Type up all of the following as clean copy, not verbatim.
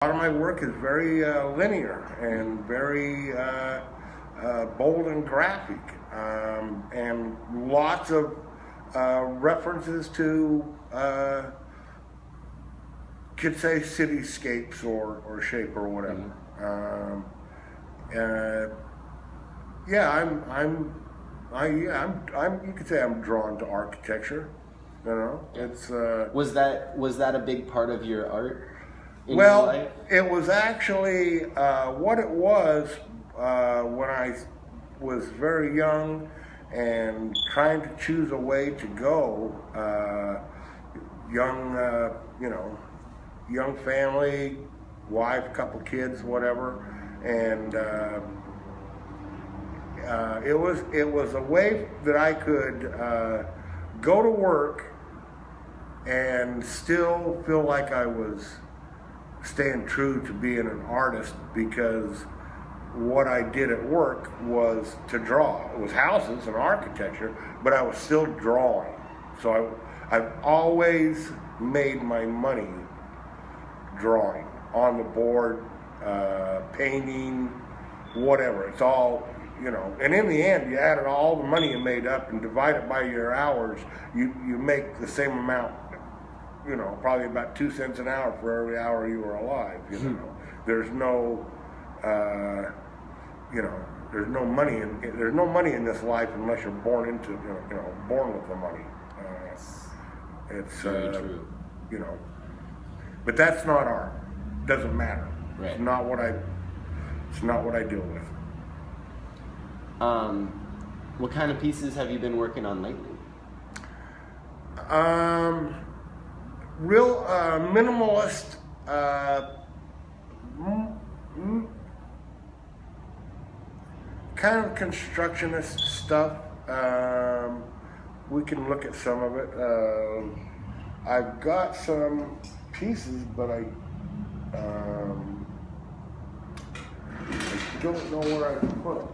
A lot of my work is very linear and very bold and graphic, and lots of references to, could say cityscapes or shape or whatever. Yeah, you could say I'm drawn to architecture. You know, it's was that a big part of your art? Well, it was actually what it was when I was very young and trying to choose a way to go. Young family, wife, couple kids, whatever, and it was a way that I could go to work and still feel like I was staying true to being an artist, because what I did at work was to draw. It was houses and architecture, but I was still drawing. So I've always made my money drawing on the board, painting, whatever. It's all, and in the end, you added all the money you made up and divide it by your hours, you make the same amount. Probably about 2 cents an hour for every hour you were alive. There's no, there's no money in this life unless you're born into, born with the money. It's very true. But that's not art. Doesn't matter. Right. It's not what I deal with. What kind of pieces have you been working on lately? Real minimalist, kind of constructionist stuff. We can look at some of it. I've got some pieces, but I don't know where I can put them.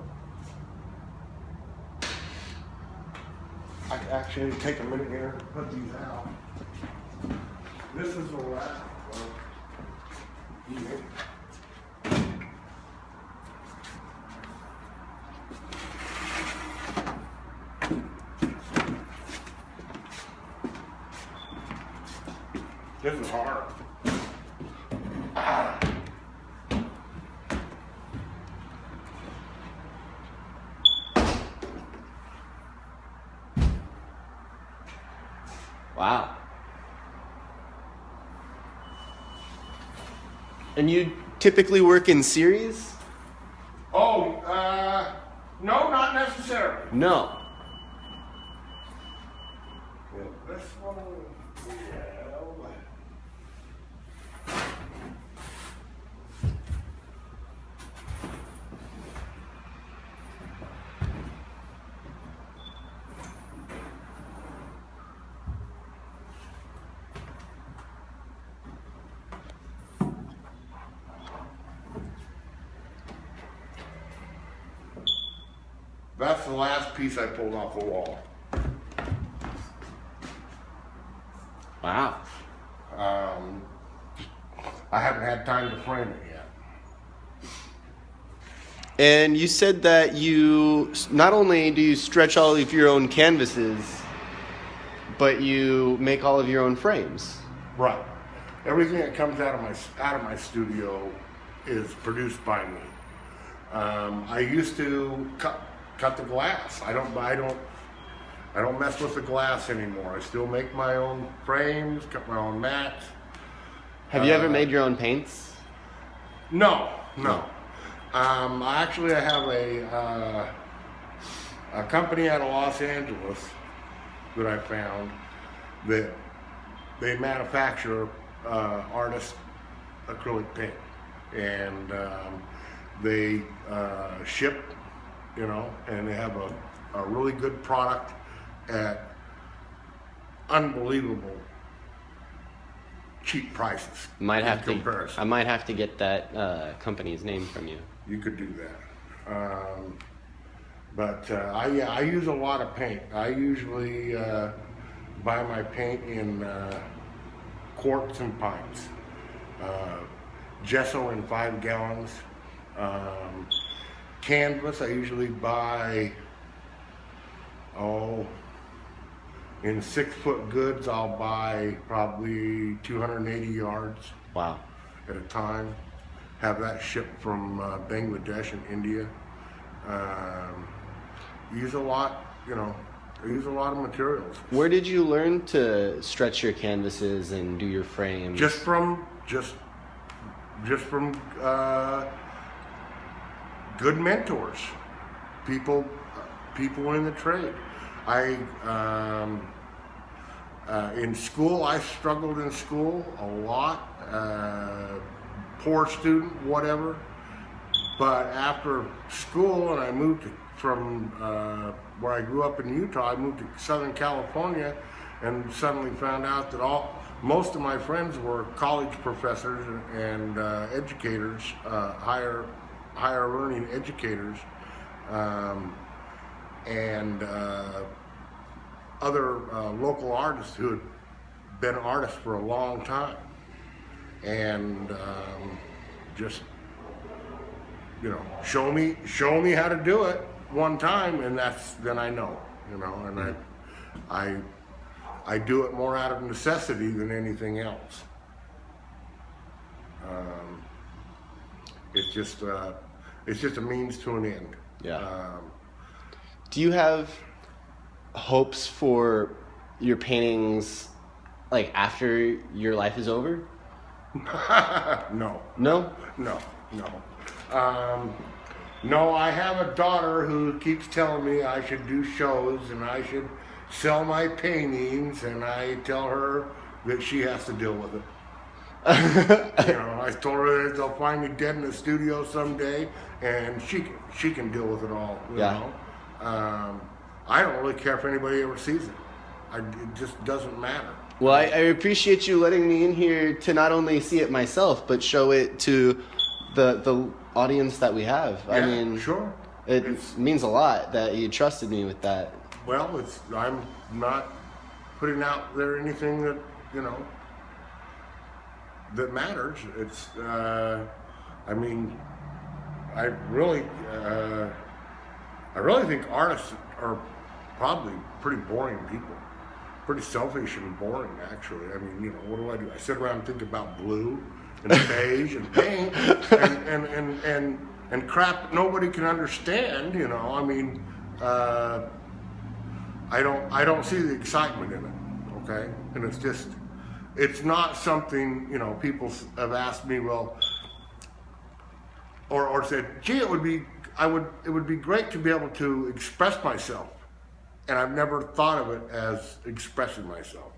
I can actually take a minute here and put these out. This is the last one. This is hard. Wow. And you typically work in series? Oh, no, not necessarily. No. This one, that's the last piece I pulled off the wall. Wow. I haven't had time to frame it yet. And you said that you, not only do you stretch all of your own canvases, but you make all of your own frames. Right. Everything that comes out of my studio is produced by me. I used to cut the glass. I don't mess with the glass anymore. I still make my own frames, cut my own mats. Have you ever made your own paints? No. I have a company out of Los Angeles that I found that they manufacture artist acrylic paint, and they ship, and they have a really good product at unbelievable cheap prices. I might have to get that company's name from you. You could do that. I use a lot of paint. I usually buy my paint in quarts and pints. gesso in 5 gallons. Canvas, I usually buy, in 6-foot goods, I'll buy probably 280 yards. Wow. At a time. Have that shipped from Bangladesh and India. Use a lot, I use a lot of materials. Where did you learn to stretch your canvases and do your frames? Just from good mentors, people in the trade. In school, I struggled in school a lot. Poor student, whatever. But after school, and I moved from where I grew up in Utah, I moved to Southern California, and suddenly found out that most of my friends were college professors and educators, higher learning educators, and other local artists who had been artists for a long time, and just show me how to do it one time, and then I know, and I do it more out of necessity than anything else. It's just a means to an end. Yeah. Do you have hopes for your paintings, like, after your life is over? No. No? No. No, I have a daughter who keeps telling me I should do shows and I should sell my paintings, and I tell her that she has to deal with it. I told her that they'll find me dead in the studio someday, and she can deal with it all. You know? I don't really care if anybody ever sees it. It just doesn't matter. Well, I appreciate you letting me in here to not only see it myself, but show it to the audience that we have. Yeah, I mean, sure. It means a lot that you trusted me with that. Well, I'm not putting out there anything that, that matters. It's, I really think artists are probably pretty boring people. Pretty selfish and boring, actually. I mean, what do? I sit around and think about blue and beige and paint and crap nobody can understand. I mean, I don't see the excitement in it. Okay, and it's not something people have asked me, well, or said, gee, it would be great to be able to express myself. And I've never thought of it as expressing myself.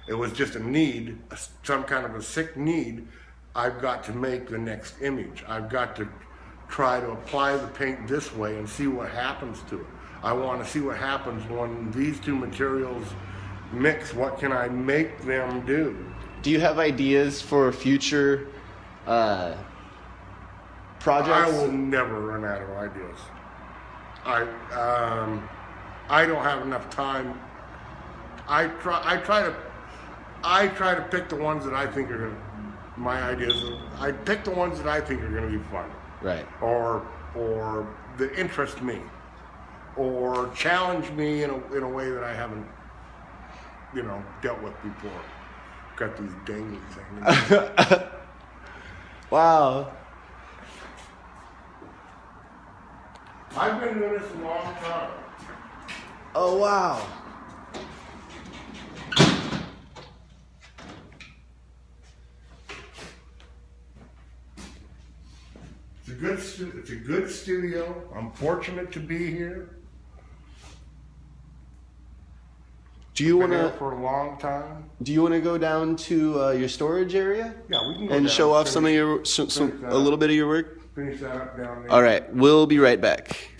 It was just a need, some kind of a sick need. I've got to make the next image. I've got to try to apply the paint this way and see what happens to it. I want to see what happens when these two materials mix. What can I make them do? Do you have ideas for future projects? I will never run out of ideas. I don't have enough time. I try to pick the ones that I think are my ideas. I pick the ones that I think are going to be fun, right? Or that interest me, or challenge me in a way that I haven't, dealt with before. Got these dangly things. Wow. I've been doing this a long time. Oh, wow. It's a good studio. I'm fortunate to be here. Do you want to for a long time? Do you want to go down to your storage area? Yeah, we can go and down, show off some of your a little bit of your work. Finish that up down there. All right, we'll be right back.